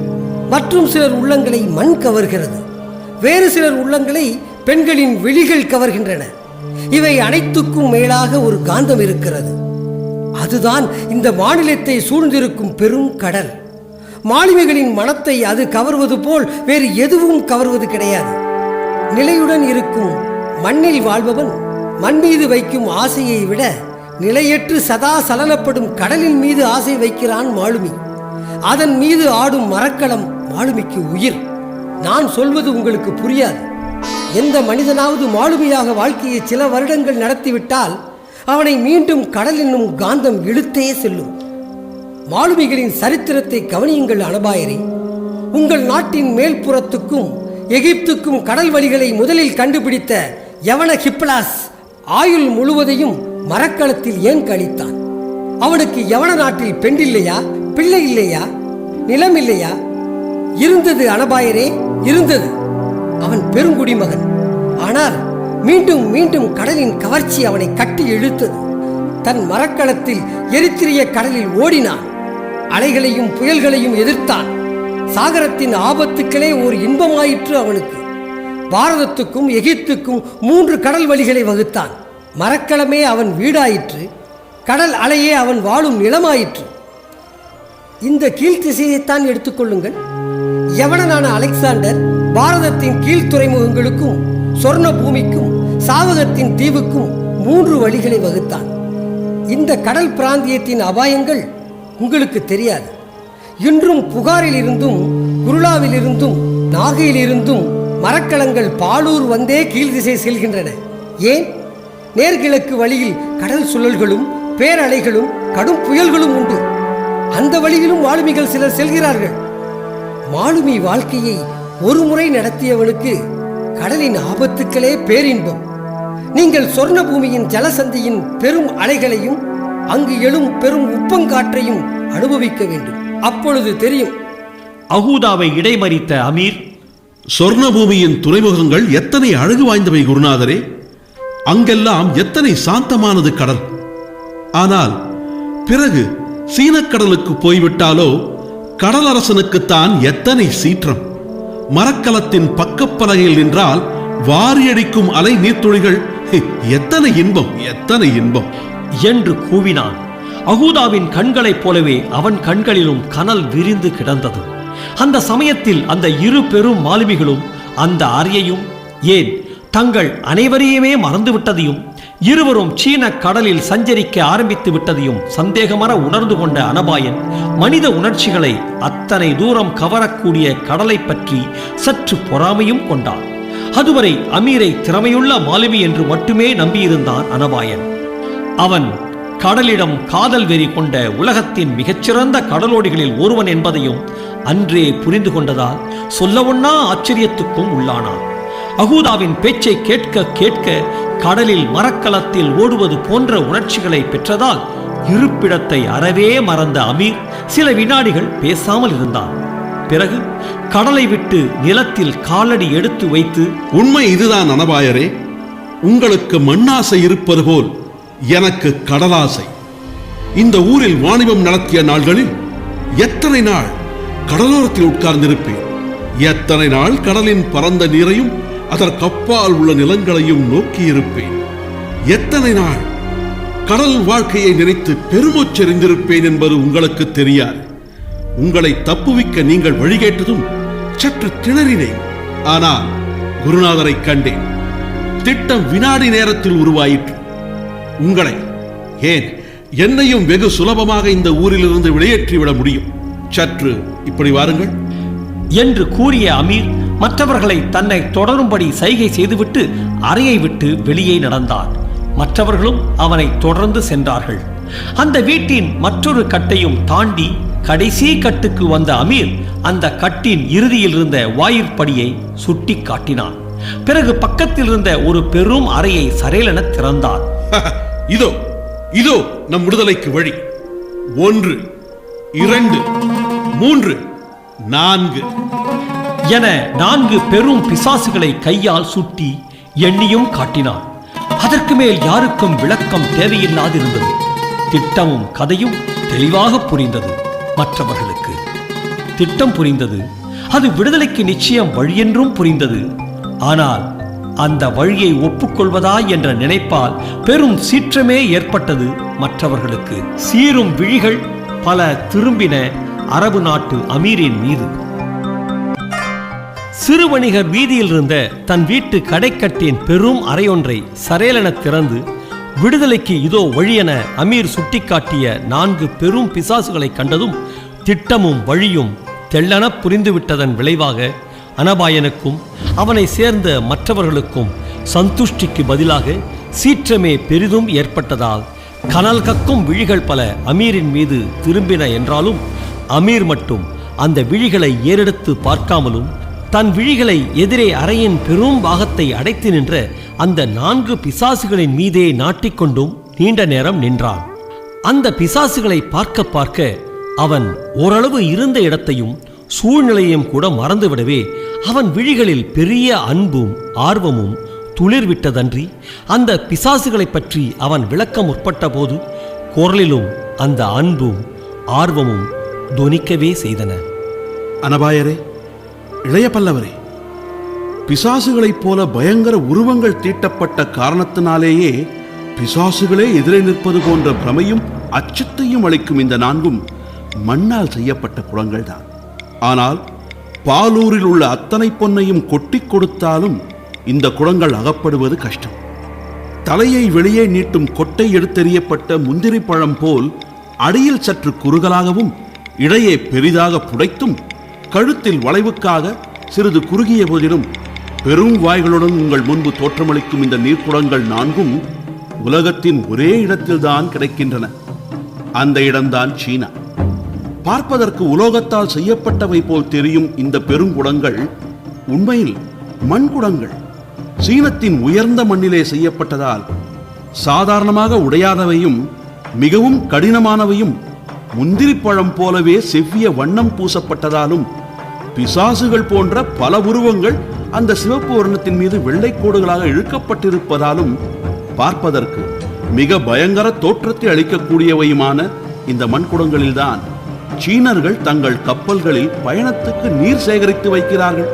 மற்றும் சிலர் உள்ளங்களை மண் கவர்கிறது. வேறு சிலர் உள்ளங்களை பெண்களின் விழிகள் கவர்கின்றன. இவை அனைத்துக்கும் மேலாக ஒரு காந்தம் இருக்கிறது. அதுதான் இந்த மாநிலத்தை சூழ்ந்திருக்கும் பெரும் கடல். மாலுமிகளின் மனத்தை அது கவர்வது போல் வேறு எதுவும் கவர்வது கிடையாது. நிலையுடன் இருக்கும் மண்ணில் வாழ்பவன் மண் மீது வைக்கும் ஆசையை விட நிலையற்று சதா சலனப்படும் கடலின் மீது ஆசை வைக்கிறான் மாலுமி. அதன் மீது ஆடும் மரக்கலம் மாலுமிக்கு உயிர். நான் சொல்வது உங்களுக்கு புரியாது, எந்த மனிதனாவது மாலுமியாக வாழ்க்கையை சில வருடங்கள் நடத்திவிட்டால் அவனை மீண்டும் கடல் என்னும் காந்தம் இழுத்தே செல்லும். மாலுமிகளின் சரித்திரத்தை கவனியுங்கள் அனபாயரே. உங்கள் நாட்டின் மேல்புறத்துக்கும் எகிப்துக்கும் கடல் வழிகளை முதலில் கண்டுபிடித்த யவன ஹிப்லாஸ் ஆயுள் முழுவதையும் மரக்களத்தில் ஏன் கழித்தான்? அவனுக்கு யவன நாட்டில் பெண் இல்லையா, பிள்ளை இல்லையா, நிலம் இல்லையா? இருந்தது அனபாயரே, இருந்தது. அவன் பெருங்குடிமகன். ஆனால் மீண்டும் மீண்டும் கடலின் கவர்ச்சி அவனை கட்டி இழுத்தது. தன் மரக்களத்தில் எரித்திரிய கடலில் ஓடினான். அலைகளையும் புயல்களையும் எதிர்த்தான். சாகரத்தின் ஆபத்துக்களே ஒரு இன்பமாயிற்று அவனுக்கு. பாரதத்துக்கும் எகிப்துக்கும் 3 கடல் வழிகளை வகுத்தான். மரக்களமே அவன் வீடாயிற்று. கடல் அலையே அவன் வாழும் நிலமாயிற்று. இந்த கீழ்த்திசையைத்தான் எடுத்துக்கொள்ளுங்கள். யவனனான அலெக்சாண்டர் பாரதத்தின் கீழ் துறைமுகங்களுக்கும் சொர்ண பூமிக்கும் சாவகத்தின் தீவுக்கும் 3 வழிகளை வகுத்தான். இந்த கடல் பிராந்தியத்தின் அபாயங்கள் உங்களுக்கு தெரியாது. இன்றும் புகாரில் இருந்தும் குருளாவில் இருந்தும் நாகையில் இருந்தும் மரக்கலங்கள் பாலூர் வந்தே கீழ்திசை செல்கின்றன. ஏன்? நேர்கிழக்கு வழியில் கடல் சுழல்களும் பேரலைகளும் கடும் புயல்களும் உண்டு. அந்த வழியிலும் மாலுமிகள் சிலர் செல்கிறார்கள். மாலுமி வாழ்க்கையை ஒரு முறை நடத்தியவனுக்கு கடலின் ஆபத்துக்களே பேரின்பம். நீங்கள் சொர்ண பூமியின் ஜலசந்தியின் பெரும் அலைகளையும் அங்கு எழும் பெரும் உப்பங்காற்றையும் அனுபவிக்க வேண்டும். அப்பொழுது தெரியும். அகூதாவை இடைமறித்த அமீர், சொர்ணபூமியின் துறைமுகங்கள் எத்தனை அழகு வாய்ந்தவை குருநாதரே! அங்கெல்லாம் எத்தனை சாந்தமானது கடல்! ஆனால் பிறகு சீனக்கடலுக்கு போய்விட்டாலோ கடலரசனுக்குத்தான் எத்தனை சீற்றம்! மரக்கலத்தின் பக்கப்பலகையில் நின்றால் வாரியடிக்கும் அலை நீர்த்துளிகள் எத்தனை இன்பம், எத்தனை இன்பம் என்று கூவினான். அகூதாவின் கண்களைப் போலவே அவன் கண்களிலும் கனல் விரிந்து கிடந்தது. அந்த சமயத்தில் அந்த 2 பெரும் மாலுமிகளும் அந்த அறையையும், ஏன் தங்கள் அனைவரையுமே மறந்துவிட்டதையும், இருவரும் சீன கடலில் சஞ்சரிக்க ஆரம்பித்து விட்டதையும் சந்தேகமற உணர்ந்து கொண்ட அனபாயன் மனித உணர்ச்சிகளை அத்தனை தூரம் கவரக்கூடிய கடலை பற்றி சற்று பொறாமையும் கொண்டான். அதுவரை அமீரை திறமையுள்ள மாலுமி என்று மட்டுமே நம்பியிருந்தான் அனபாயன். அவன் கடலிடம் காதல் வெறி கொண்ட உலகத்தின் மிகச்சிறந்த கடலோடிகளில் ஒருவன் என்பதையும் அன்றே புரிந்து கொண்டதால் சொல்லவொண்ணா ஆச்சரியத்துக்கும் உள்ளானான். அகூதாவின் பேச்சை கேட்க கேட்க கடலில் மரக்கலத்தில் ஓடுவது போன்ற உணர்ச்சிகளை பெற்றதால் இருப்பிடத்தை அறவே மறந்த அமீர் சில வினாடிகள் பேசாமல் இருந்தான். பிறகு கடலை விட்டு நிலத்தில் காலடி எடுத்து வைத்து, உண்மை இதுதான் அனபாயரே. உங்களுக்கு மண்ணாசை இருப்பது போல் எனக்கு கடலாசை. இந்த ஊரில் வாணிபம் நடத்திய நாள்களில் எத்தனை நாள் கடலோரத்தில் உட்கார்ந்திருப்பேன். எத்தனை நாள் கடலின் பரந்த நீரையும் அதற்கப்பால் உள்ள நிலங்களையும் நோக்கியிருப்பேன். எத்தனை நாள் கடல் வாழ்க்கையை நினைத்து பெருமூச்செறிந்திருப்பேன் என்பது உங்களுக்கு தெரியாது. உங்களை தப்புவிக்க நீங்கள் வழிகேட்டதும் சற்று திணறினேன். ஆனால் குருநாதரை கண்டேன். திட்டம் வினாடி நேரத்தில் உருவாயிற்று. உங்களை, ஏன் என்னையும் வெகு சுலபமாக இந்த ஊரிலிருந்து வெளியேற்றிவிட முடியும். சற்று இப்படி வாருங்கள் என்று கூறிய அமீர் மற்றவர்களை தன்னை தொடரும்படி சைகை செய்துவிட்டு அறையை விட்டு வெளியே நடந்தார். மற்றவர்களும் அவனை தொடர்ந்து சென்றார்கள். அந்த வீட்டின் மற்றொரு கட்டையும் தாண்டி கடைசி கட்டுக்கு வந்த அமீர் அந்த கட்டின் இறுதியில் இருந்த வாயிற்படியை சுட்டி காட்டினான். பிறகு பக்கத்தில் இருந்த ஒரு பெரும் அறையை சரேலென திறந்தார். இதோ இதோ நம் விடுதலைக்கு வழி. 1, 2, 3, 4 என 4 பெரும் பிசாசுகளை கையால் சுட்டி எண்ணியும் காட்டினான். அதற்கு மேல் யாருக்கும் விளக்கம் தேவையில்லாதிருந்தது. திட்டமும் கதையும் தெளிவாக புரிந்தது. மற்றவர்களுக்கு திட்டம் புரிந்தது. அது விடுதலைக்கு நிச்சயம் வழியென்றும் புரிந்தது. ஆனால் அந்த வழியை ஒப்புக்கொள்வதா என்ற நினைப்பால் பெரும் சீற்றமே ஏற்பட்டது மற்றவர்களுக்கு. சீரும் விழிகள் பல திரும்பின அரபு நாட்டு அமீரின் மீது. சிறுவணிகர் வீதியில் இருந்த தன் வீட்டு கடைக்கட்டின் பெரும் அறையொன்றை சரேலென திறந்து விடுதலைக்கு இதோ வழியென அமீர் சுட்டிக்காட்டிய 4 பெரும் பிசாசுகளை கண்டதும் திட்டமும் வழியும் தெள்ளென புரிந்துவிட்டதன் விளைவாக அனபாயனுக்கும் அவனை சேர்ந்த மற்றவர்களுக்கும் சந்துஷ்டிக்கு பதிலாக சீற்றமே பெரிதும் ஏற்பட்டதால் கனல் கக்கும் விழிகள் பல அமீரின் மீது திரும்பின என்றாலும் அமீர் மட்டும் அந்த விழிகளை ஏறெடுத்து பார்க்காமலும் தன் விழிகளை எதிரே அறையின் பெரும் பாகத்தை அடைத்து நின்ற அந்த 4 பிசாசுகளின் மீதே நாட்டிக்கொண்டும் நீண்ட நேரம் நின்றான். அந்த பிசாசுகளை பார்க்க பார்க்க அவன் ஓரளவு இருந்த இடத்தையும் சூழ்நிலையும் கூட மறந்துவிடவே அவன் விழிகளில் பெரிய அன்பும் ஆர்வமும் துளிர்விட்டதன்றி அந்த பிசாசுகளை பற்றி அவன் விளக்க முற்பட்ட போது குரலிலும் அந்த அன்பும் ஆர்வமும் தொனிக்கவே செய்தன. அனபாயரே, இளைய பல்லவரே, பிசாசுகளைப் போல பயங்கர உருவங்கள் தீட்டப்பட்ட காரணத்தினாலேயே பிசாசுகளே எதிரே நிற்பது போன்ற பிரமையும் அச்சத்தையும் அளிக்கும் இந்த 4ம் மண்ணால் செய்யப்பட்ட குளங்கள் தான். ஆனால் பாலூரில் உள்ள அத்தனை பொன்னையும் கொட்டி கொடுத்தாலும் இந்த குளங்கள் அகப்படுவது கஷ்டம். தலையை வெளியே நீட்டும் கொட்டை எடுத்தெறியப்பட்ட முந்திரி பழம் போல் அடியில் சற்று குறுகலாகவும் இடையே பெரிதாக புடைத்தும் கழுத்தில் வளைவுக்காக சிறிது குறுகிய போதிலும் பெரும் வாய்களுடன் உங்கள் முன்பு தோற்றமளிக்கும் இந்த நீர்க்குளங்கள் 4ம் உலகத்தின் ஒரே இடத்தில்தான் கிடைக்கின்றன. அந்த இடம்தான் சீனா. பார்ப்பதற்கு உலோகத்தால் செய்யப்பட்டவை போல் தெரியும் இந்த பெருங்குளங்கள் உண்மையில் மண்குளங்கள். சீனத்தின் உயர்ந்த மண்ணிலே செய்யப்பட்டதால் சாதாரணமாக உடையாதவையும் மிகவும் கடினமானவையும் முந்திரி பழம் போலவே செவ்விய வண்ணம் பூசப்பட்டதாலும் பிசாசுகள் போன்ற பல உருவங்கள் அந்த சிவப்பு வர்ணத்தின் மீது வெள்ளைக்கோடுகளாக இழுக்கப்பட்டிருப்பதாலும் பார்ப்பதற்கு மிக பயங்கர தோற்றத்தை அளிக்கக்கூடியவையுமான இந்த மண்குடங்களில்தான் சீனர்கள் தங்கள் கப்பல்களில் பயணத்துக்கு நீர் சேகரித்து வைக்கிறார்கள்.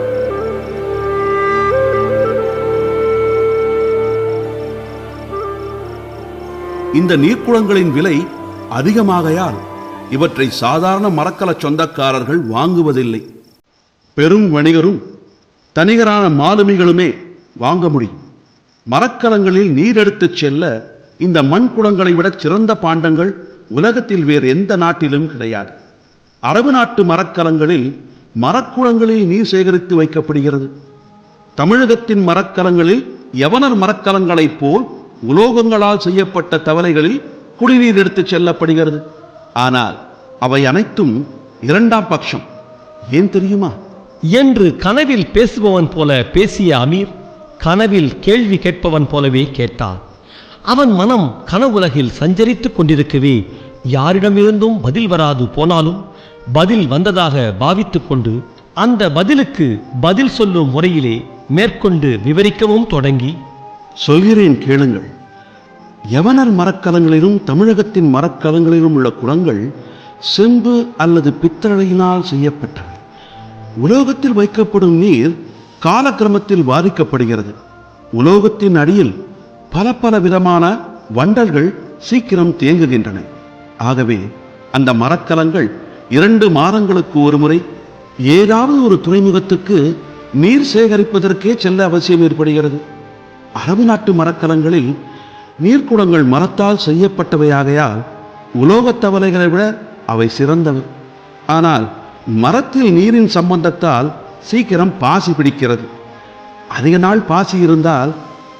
இந்த நீர்க்குளங்களின் விலை அதிகமாகையால் இவற்றை சாதாரண மரக்கல சொந்தக்காரர்கள் வாங்குவதில்லை. பெரும் வணிகரும் தனிகரான மாலுமிகளுமே வாங்க முடியும். மரக்கலங்களில் நீர் எடுத்துச் செல்ல இந்த மண் குளங்களை விட சிறந்த பாண்டங்கள் உலகத்தில் வேறு எந்த நாட்டிலும் கிடையாது. அரபு நாட்டு மரக்கலங்களில் மரக்குளங்களில் நீர் சேகரித்து வைக்கப்படுகிறது. தமிழகத்தின் மரக்கலங்களில் யவனர் மரக்கலங்களைப் போல் உலோகங்களால் செய்யப்பட்ட தவளைகளில் குடிநீர் எடுத்துச் செல்லப்படுகிறது. ஆனால் அவை அனைத்தும் 2ஆம் பட்சம். ஏன் தெரியுமா என்று கனவில் பேசுபவன் போல பேசிய அமீர் கனவில் கேள்வி கேட்பவன் போலவே கேட்டான். அவன் மனம் கனவுலகில் சஞ்சரித்துக் கொண்டிருக்கவே யாரிடமிருந்தும் பதில் வராது போனாலும் பதில் வந்ததாக பாவித்துக் கொண்டு அந்த பதிலுக்கு பதில் சொல்லும் முறையிலே மேற்கொண்டு விவரிக்கவும் தொடங்கி, சொல்கிறேன் கேளுங்கள். யவனர் மரக்கலங்களிலும் தமிழகத்தின் மரக்கலங்களிலும் உள்ள குளங்கள் செம்பு அல்லது பித்தளையினால் செய்யப்பட்டவை. உலோகத்தில் வைக்கப்படும் நீர் காலக்கிரமத்தில் பாதிக்கப்படுகிறது. உலோகத்தின் அடியில் பல பல விதமான வண்டல்கள் சீக்கிரம் தேங்குகின்றன. ஆகவே அந்த மரக்கலங்கள் 2 மாதங்களுக்கு ஒரு முறை ஏதாவது ஒரு துறைமுகத்துக்கு நீர் சேகரிப்பதற்கே செல்ல அவசியம் ஏற்படுகிறது. அரபு நாட்டு மரக்கலங்களில் நீர்க்குளங்கள் மரத்தால் செய்யப்பட்டவையாகையால் உலோகத் தவளைகளை விட அவை சிறந்தவை. ஆனால் மரத்தில் நீரின் சம்பந்தத்தால் சீக்கிரம் பாசி பிடிக்கிறது. அதிக நாள் பாசி இருந்தால்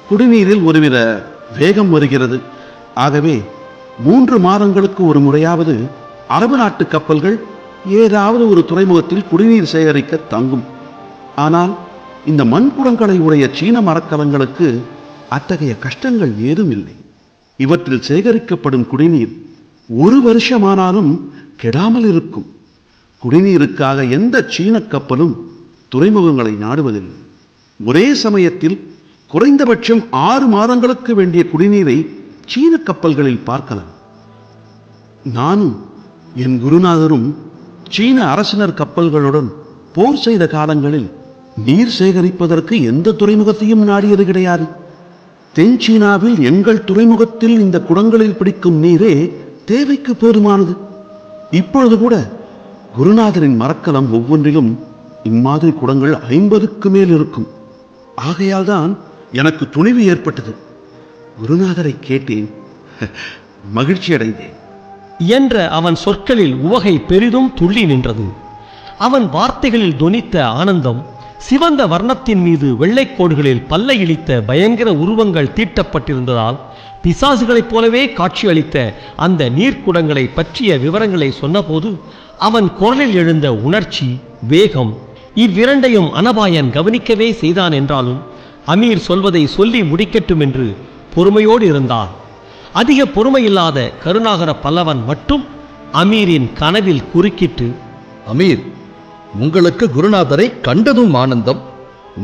குடிநீரில் ஒருவித வேகம் வருகிறது. ஆகவே 3 மாதங்களுக்கு ஒரு முறையாவது அரபு நாட்டு கப்பல்கள் ஏதாவது ஒரு துறைமுகத்தில் குடிநீர் சேகரிக்க தங்கும். ஆனால் இந்த மண்குடங்களை உடைய சீன மரக்கலங்களுக்கு அத்தகைய கஷ்டங்கள் ஏதும் இல்லை. இவற்றில் சேகரிக்கப்படும் குடிநீர் 1 வருஷமானாலும் கெடாமல் இருக்கும். குடிநீருக்காக எந்த சீன கப்பலும் துறைமுகங்களை நாடுவதில்லை. ஒரே சமயத்தில் குறைந்தபட்சம் 6 மாதங்களுக்கு வேண்டிய குடிநீரை சீன கப்பல்களில் பார்க்கலாம். நானும் என் குருநாதரும் சீன அரசினர் கப்பல்களுடன் போர் செய்த காலங்களில் நீர் சேகரிப்பதற்கு எந்த துறைமுகத்தையும் நாடியது கிடையாது. தென் சீனாவில் எங்கள் துறைமுகத்தில் இந்த குடங்களில் பிடிக்கும் நீரே தேவைக்கு போதுமானது. இப்பொழுது கூட குருநாதரின் மரக்கலம் ஒவ்வொன்றிலும் இம்மாதிரி குடங்கள் 50க்கு மேல் இருக்கும். ஆகையால் தான் எனக்கு துணிவு ஏற்பட்டது. குருநாதரை கேட்டேன், மகிழ்ச்சி அடைந்தேன் என்ற அவன் சொற்களில் உவகை பெரிதும் துள்ளி நின்றது. அவன் வார்த்தைகளில் தொனித்த ஆனந்தம் சிவந்த வர்ணத்தின் மீது வெள்ளைக்கோடுகளில் பல்லை இழித்த பயங்கர உருவங்கள் தீட்டப்பட்டிருந்ததால் பிசாசுகளைப் போலவே காட்சியளித்த அந்த நீர்க்குடங்களை பற்றிய விவரங்களை சொன்னபோது அவன் குரலில் எழுந்த உணர்ச்சி, வேகம் இவ்விரண்டையும் அனபாயன் கவனிக்கவே செய்தான். என்றாலும் அமீர் சொல்வதை சொல்லி முடிக்கட்டும் என்று பொறுமையோடு இருந்தான். அதிக பொறுமையில்லாத கருணாகர பல்லவன் மட்டும் அமீரின் கனவில் குறுக்கிட்டு, அமீர், உங்களுக்கு குருநாதரை கண்டதும் ஆனந்தம்,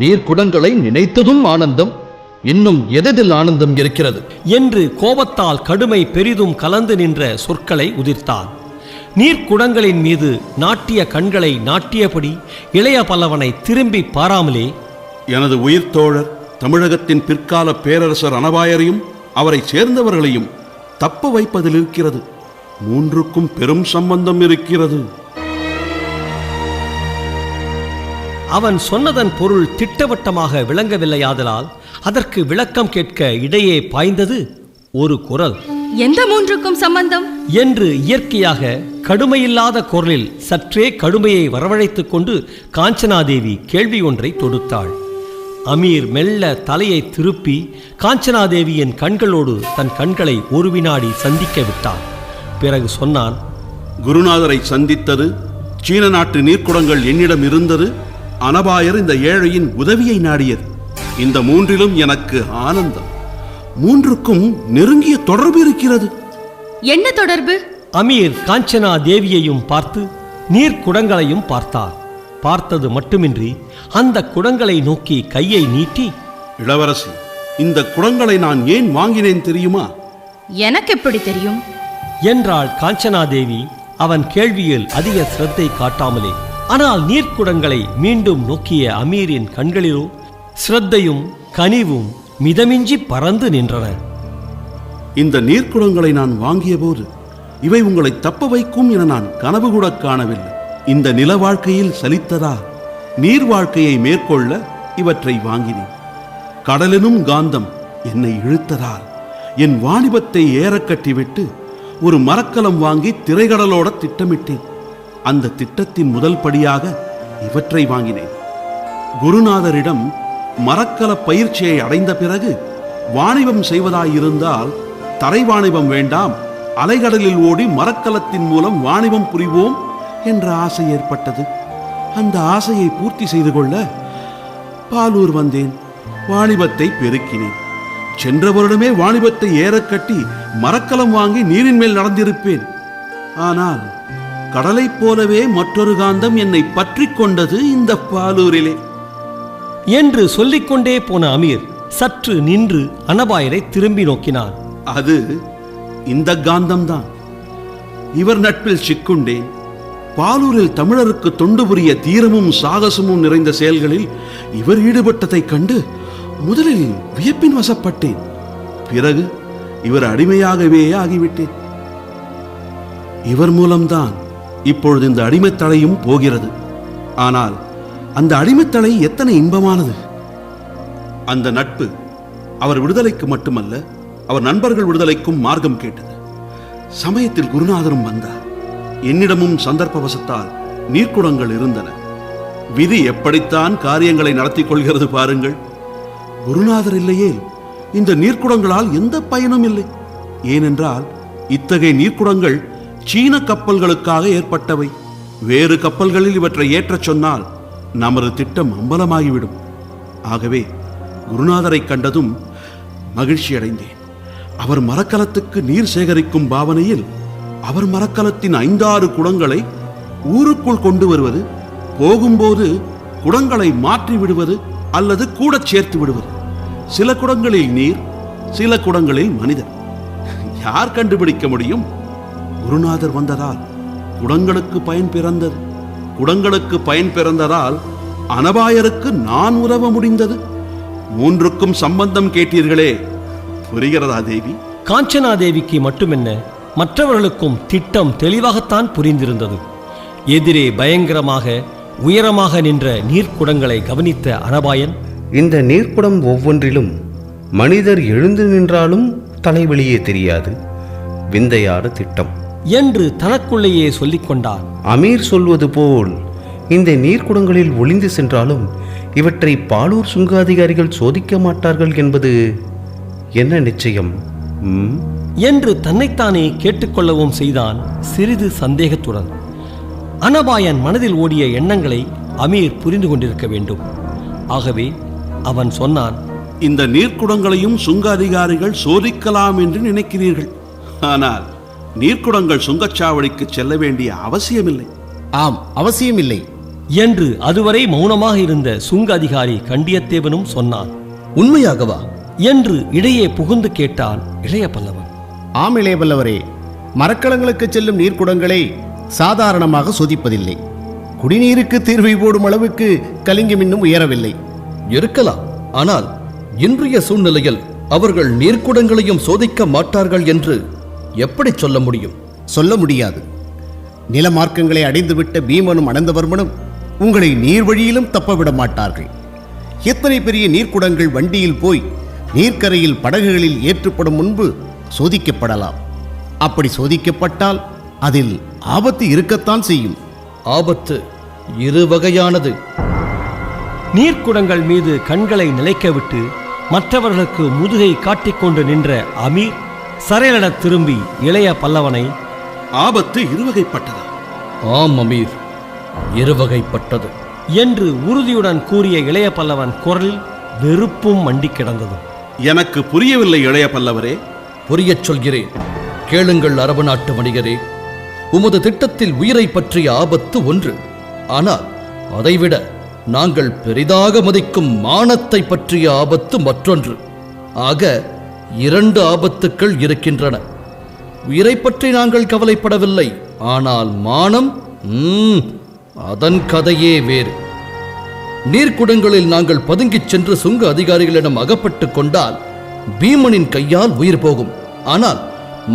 நீர்க்குடங்களை நினைத்ததும் ஆனந்தம், இன்னும் எதில் ஆனந்தம் இருக்கிறது என்று கோபத்தால் கடுமை பெரிதும் கலந்து நின்ற சொற்களை உதிர்த்தான். நீர்க்குடங்களின் மீது நாட்டிய கண்களை நாட்டியபடி இளைய பல்லவனை திரும்பி பாராமலே, எனது உயிர் தோழர் தமிழகத்தின் பிற்கால பேரரசர் அனபாயரையும் அவரை சேர்ந்தவர்களையும் தப்ப வைப்பதில் இருக்கிறது. மூன்றுக்கும் பெரும் சம்பந்தம் இருக்கிறது. அவன் சொன்னதன் பொருள் திட்டவட்டமாக விளங்கவில்லையாதலால் அதற்கு விளக்கம் கேட்க இடையே பாய்ந்தது ஒரு குரல். எந்த மூன்றுக்கும் சம்பந்தம் என்று இயற்கையாக கடுமையில்லாத குரலில் சற்றே கடுமையை வரவழைத்துக் கொண்டு காஞ்சனாதேவி கேள்வி ஒன்றை தொடுத்தாள். அமீர் மெல்ல தலையை திருப்பி காஞ்சனாதேவியின் கண்களோடு தன் கண்களை ஒரு வினாடி சந்திக்க விட்டான். பிறகு சொன்னான், குருநாதரை சந்தித்தது, சீன நாட்டு நீர்க்குடங்கள் என்னிடம் இருந்தது, அனபாயர் இந்த ஏழையின் உதவியை நாடியது. இந்த மூன்றிலும் எனக்கு ஆனந்தம். மூன்றுக்கும் நெருங்கிய தொடர்பு இருக்கிறது. என்ன தொடர்பு? அமீர் காஞ்சனா தேவியையும் பார்த்து நீர்க்குடங்களையும் பார்த்தார். பார்த்தது மட்டுமின்றி அந்த குடங்களை நோக்கி கையை நீட்டி, இளவரசி, இந்த குடங்களை நான் ஏன் வாங்கினேன் தெரியுமா? எனக்கு எப்படி தெரியும் என்றாள் காஞ்சனாதேவி அவன் கேள்வியில் அதிக சிரத்தை காட்டாமலே. ஆனால் நீர்க்குடங்களை மீண்டும் நோக்கிய அமீரின் கண்களிலோ சிரத்தையும் கனிவும் மிதமின்றி பறந்து நின்றன. இந்த நீர்க்குடங்களை நான் வாங்கிய போது இவை உங்களை தப்ப வைக்கும் என நான் கனவு கூட காணவில்லை. இந்த நில வாழ்க்கையில் சலித்ததா நீர் வாழ்க்கையை மேற்கொள்ள இவற்றை வாங்கினேன். கடலினும் காந்தம் என்னை இழுத்ததால் என் வாணிபத்தை ஏறக் கட்டிவிட்டு ஒரு மரக்கலம் வாங்கி திரைக்கடலோட திட்டமிட்டேன். அந்த திட்டத்தின் முதல் படியாக இவற்றை வாங்கினேன். குருநாதரிடம் மரக்கல பயிற்சியை அடைந்த பிறகு வாணிபம் செய்வதாயிருந்தால் தரை வாணிபம் வேண்டாம், அலைகடலில் ஓடி மரக்கலத்தின் மூலம் வாணிபம் புரிவோம் என்ற ஆசை ஏற்பட்டது. அந்த ஆசையை பூர்த்தி செய்து கொள்ள பாலூர் வந்தேன். வாணிபத்தை பெருக்கினேன். சென்ற வருடமே வாணிபத்தை ஏறக்கட்டி மரக்கலம் வாங்கி நீரின் மேல் நடந்திருப்பேன். ஆனால் கடலைப் போலவே மற்றொரு காந்தம் என்னை பற்றி கொண்டது இந்த பாலூரிலே என்று சொல்லிக்கொண்டே போன அமீர் சற்று நின்று அனபாயரை திரும்பி நோக்கினான். அது இந்த காந்தம்தான். இவர் நட்பில் சிக்குண்டேன். பாலூரில் தமிழருக்கு தொண்டு புரிய தீரமும் சாகசமும் நிறைந்த செயல்களில் இவர் ஈடுபட்டதைக் கண்டு முதலில் வியப்பின் வசப்பட்டேன். பிறகு இவர் அடிமையாகவே ஆகிவிட்டேன். இவர் மூலம்தான் இப்பொழுது இந்த அடிமைத்தலையும் போகிறது. ஆனால் அந்த அடிமைத்தலை எத்தனை இன்பமானது! அந்த நட்பு அவர் விடுதலைக்கு மட்டுமல்ல, அவர் நண்பர்கள் விடுதலைக்கும் மார்க்கம் கேட்டது. சமயத்தில் குருநாதரும் வந்தார். என்னிடமும் சந்தர்ப்பவசத்தால் நீர்க்குடங்கள் இருந்தன. விதி எப்படித்தான் காரியங்களை நடத்தி கொள்கிறது பாருங்கள். குருநாதர் இல்லையே இந்த நீர்க்குடங்களால் எந்த பயனும் இல்லை. ஏனென்றால் இத்தகைய நீர்க்குடங்கள் சீன கப்பல்களுக்காக ஏற்பட்டவை. வேறு கப்பல்களில் இவற்றை ஏற்றச் சொன்னால் நமது திட்டம் அம்பலமாகிவிடும். ஆகவே குருநாதரை கண்டதும் மகிழ்ச்சி அடைந்தேன். அவர் மரக்கலத்துக்கு நீர் சேகரிக்கும் பாவனையில் அவர் மரக்கலத்தின் 5-6 குடங்களை ஊருக்குள் கொண்டு வருவது, போகும்போது குடங்களை மாற்றி விடுவது அல்லது கூட சேர்த்து விடுவது. சில குடங்களில் நீர், சில குடங்களில் மனிதர். யார் கண்டுபிடிக்க முடியும்? குருநாதர் வந்ததால் குடங்களுக்கு பயன் பிறந்தது. குடங்களுக்கு பயன் பிறந்ததால் அனபாயருக்கு நான் உதவ முடிந்தது. மூன்றுக்கும் சம்பந்தம் கேட்டீர்களே, புரிகிறதா தேவி? காஞ்சனாதேவிக்கு மட்டுமென்ன, மற்றவர்களுக்கும் திட்டம் தெளிவாகத்தான் புரிந்திருந்தது. எதிரே பயங்கரமாக உயரமாக நின்ற நீர்க்குடங்களை கவனித்த அனபாயன், இந்த நீர்க்குடம் ஒவ்வொன்றிலும் மனிதர் எழுந்து நின்றாலும் தலைவலியே தெரியாது. விந்தையான திட்டம் என்று தனக்குள்ளேயே சொல்லிக் கொண்டார். அமீர் சொல்வது போல் இந்த நீர்க்குடங்களில் ஒளிந்து சென்றாலும் இவற்றை பாலூர் சுங்க அதிகாரிகள் சோதிக்க மாட்டார்கள் என்பது என்ன நிச்சயம்? என்று தன்னைத்தானே கேட்டுக்கொள்ளவும் செய்தான் சிறிது சந்தேகத்துடன். அனபாயன் மனதில் ஓடிய எண்ணங்களை அமீர் புரிந்து கொண்டிருக்க வேண்டும். ஆகவே அவன் சொன்னான், இந்த நீர்க்குடங்களையும் சுங்க அதிகாரிகள் சோதிக்கலாம் என்று நினைக்கிறீர்கள். ஆனால் நீர்க்குடங்கள் சுங்கச்சாவடிக்கு செல்ல வேண்டிய அவசியமில்லை. ஆம், அவசியமில்லை என்று அதுவரை மௌனமாக இருந்த சுங்க அதிகாரி கண்டியத்தேவனும் சொன்னான். உண்மையாகவா என்று இடையே புகுந்து கேட்டான் இளைய பல்லவன். ஆம் இளைய பல்லவரே, மரக்கலங்களுக்கு செல்லும் நீர்க்குடங்களை சாதாரணமாக சோதிப்பதில்லை. குடிநீருக்கு தீர்வை போடும் அளவுக்கு கலிங்கம் இன்னும் உயரவில்லை. இருக்கலாம். ஆனால் இன்றைய சூழ்நிலையில் அவர்கள் நீர்க்குடங்களையும் சோதிக்க மாட்டார்கள் என்று எப்படி சொல்ல முடியும்? சொல்ல முடியாது. நிலமார்க்கங்களை அடைந்துவிட்ட பீமனும் அனந்தவர்மனும் உங்களை நீர் வழியிலும் தப்பவிட மாட்டார்கள். எத்தனை பெரிய நீர்க்குடங்கள் வண்டியில் போய் நீர்க்கரையில் படகுகளில் ஏற்றப்படும் முன்பு சோதிக்கப்படலாம். அப்படி சோதிக்கப்பட்டால் அதில் ஆபத்து இருக்கத்தான் செய்யும். ஆபத்து இரு வகையானது. நீர்க்குடங்கள் மீது கண்களை நிலைக்கவிட்டு மற்றவர்களுக்கு முதுகை காட்டிக்கொண்டு நின்ற அமீர் சரையலென திரும்பி இளைய பல்லவனை, ஆபத்து இருவகைப்பட்டதா? ஆம் அமீர், இருவகைப்பட்டது என்று உறுதியுடன் கூறிய இளைய பல்லவன் குரலில் வெறுப்பும் மண்டி கிடந்தது. எனக்கு புரியவில்லை இளைய பல்லவரே. புரியச் சொல்கிறேன், கேளுங்கள் அரபு நாட்டு வணிகரே. உமது திட்டத்தில் உயிரை பற்றிய ஆபத்து ஒன்று. ஆனால் அதைவிட நாங்கள் பெரிதாக மதிக்கும் மானத்தை பற்றிய ஆபத்து மற்றொன்று. ஆக 2 ஆபத்துக்கள் இருக்கின்றன. உயிரை பற்றி நாங்கள் கவலைப்படவில்லை. ஆனால் மானம், அதன் கதையே வேறு. நீர்க்குடங்களில் நாங்கள் பதுங்கிச் சென்று சுங்க அதிகாரிகளிடம் அகப்பட்டு கொண்டால் பீமனின் கையால் உயிர் போகும். ஆனால்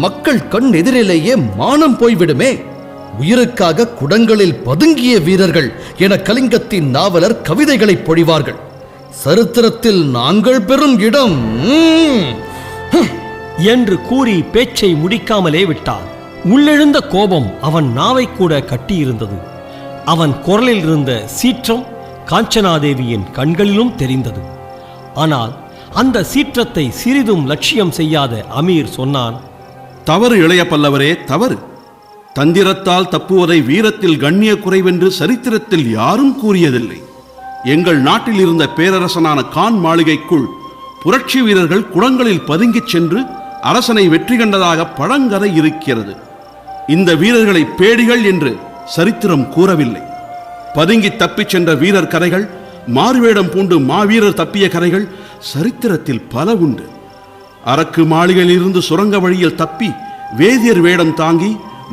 மக்கள் கண் எதிரிலேயே மானம் போய்விடுமே. உயிருக்காக குடங்களில் பதுங்கிய வீரர்கள் என கலிங்கத்தின் நாவலர் கவிதைகளை பொழிவார்கள். சரித்திரத்தில் நாங்கள் பெறும் இடம் என்று கூறி பேச்சை முடிக்காமலே விட்டான். உள்ளெழுந்த கோபம் அவன் நாவை கூட கட்டியிருந்தது. அவன் குரலில் இருந்த சீற்றம் காஞ்சனாதேவியின் கண்களிலும் தெரிந்தது. ஆனால் அந்த சீற்றத்தை சிறிதும் லட்சியம் செய்யாத அமீர் சொன்னான், தவறு இளைய பல்லவரே, தவறு. தந்திரத்தால் தப்புவதை வீரத்தில் கண்ணிய குறைவென்று சரித்திரத்தில் யாரும் கூறியதில்லை. எங்கள் நாட்டில் இருந்த பேரரசனான கான் மாளிகைக்குள் புரட்சி வீரர்கள் குடங்களில் பதுங்கிச் சென்று அரசனை வெற்றி கண்டதாக பழங்கதை இருக்கிறது. இந்த வீரர்களை பேடிகள் என்று சரித்திரம் கூறவில்லை. பதுங்கி தப்பிச் சென்ற வீரர் கதைகள், மாறுவேடம் பூண்டு மாவீரர் தப்பிய கதைகள் சரித்திரத்தில் பல உண்டு. அரக்கு மாளிகையிலிருந்து சுரங்க வழியில் தப்பி வேதியர் வேடம் தாங்கி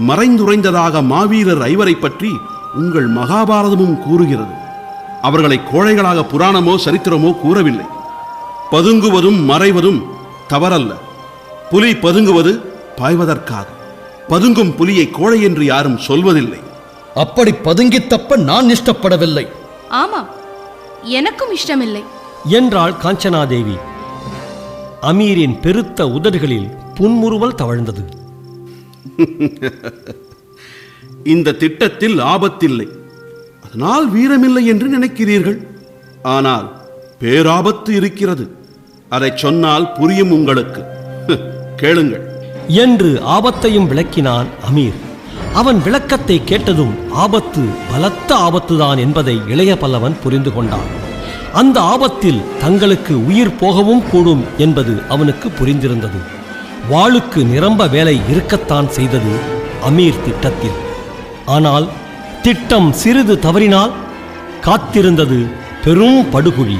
மறைந்துரைந்ததாக மாவீரர் 5 பற்றி உங்கள் மகாபாரதமும் கூறுகிறது. அவர்களை கோழைகளாக புராணமோ சரித்திரமோ கூறவில்லை. பதுங்குவதும் மறைவதும் தவறல்ல. புலி பதுங்குவது பாய்வதற்காக. பதுங்கும் புலியை கோழை என்று யாரும் சொல்வதில்லை. அப்படி பதுங்கி தப்ப நான் இஷ்டப்படவில்லை. ஆமாம், எனக்கும் இஷ்டமில்லை என்றாள் காஞ்சனாதேவி. அமீரின் பெருத்த உதடுகளில் புன்முறுவல் தவழ்ந்தது. இந்த திட்டத்தில் ஆபத்தில்லை, அதனால் வீரமில்லை என்று நினைக்கிறீர்கள். ஆனால் பேராபத்து இருக்கிறது. அதை சொன்னால் புரியும் உங்களுக்கு. கேளுங்கள் என்று ஆபத்தையும் விளக்கினான் அமீர். அவன் விளக்கத்தை கேட்டதும் ஆபத்து பலத்த ஆபத்துதான் என்பதை இளைய பல்லவன் புரிந்து கொண்டான். அந்த ஆபத்தில் தங்களுக்கு உயிர் போகவும் கூடும் என்பது அவனுக்கு புரிந்திருந்தது. வாளுக்கு நிரம்ப வேலை இருக்கத்தான் செய்தது அமீர் திட்டத்தில். ஆனால் திட்டம் சிறிது தவறினால் காத்திருந்தது பெரும் படுகுழி.